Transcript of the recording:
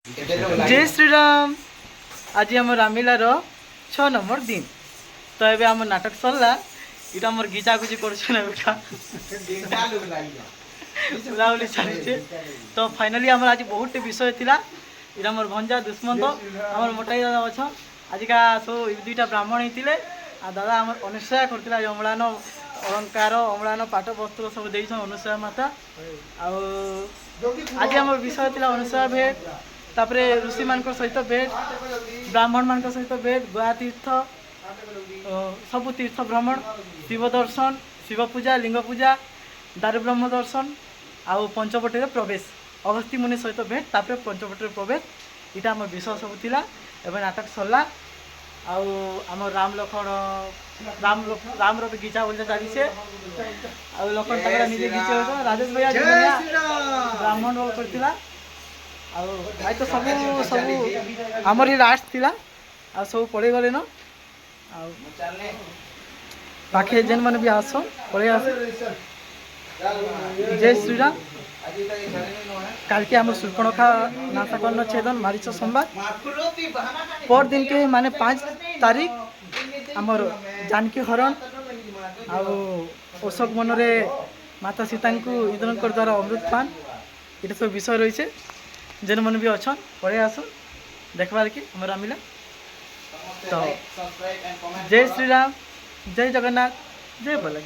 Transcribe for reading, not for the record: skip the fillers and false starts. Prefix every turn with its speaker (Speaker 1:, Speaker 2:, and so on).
Speaker 1: जय श्रीराम। आज आम रामलीलार 6 नंबर दिन। तो ये आम नाटक सरला इटा मोर घिचा घुची बुलाबुली चलचे। तो फाइनाली आम आज बहुत विषय थिला। इटा मोर भंजा दुष्मंत आम मोटाई दादा अच्छा आजिका सब दुईटा ब्राह्मण होते दादा आम अनुसया करता अम्लान अलंकार अम्लान पाठ वस्त्र सब दे अनुसया माता। आज आम विषय थिला अनुसया भेट तापरे ऋषि मान सहित भेट ब्राह्मण मान सहित भेट गोआ तीर्थ सबु तीर्थ भ्रमण शिव दर्शन शिव पूजा लिंग पूजा दारु ब्रह्म दर्शन आउ पंचवटी प्रवेश अगस्ती मुनि सहित भेट तापरे पंचवटी प्रवेश इटा आम विषय सब थिला। एवं नाटक सरला आम राम लखन राम भी गीचा बोलते चली से लखन निजे गीचे राजेश भैया ब्राह्मण रोल करथिला। भाई तो सब सब आमर ही लास्ट थिला आ सब पड़े गले न पाखे जेन मैंने भी आस पड़े आस। जय श्रीराम। काल के आम सूर्पणखा नाशकर्ण छेदन मारीच संवाद पर दिन के माने 5 तारीख आमर जानकी हरण अशोक मनरे माता सीता को इंद्र द्वारा अमृत पान ये सब विषय रही है जेन मन भी अच्छा पढ़े आस देखबार कि हमारा मिला। तो जय श्रीराम जय जगन्नाथ जय बोले।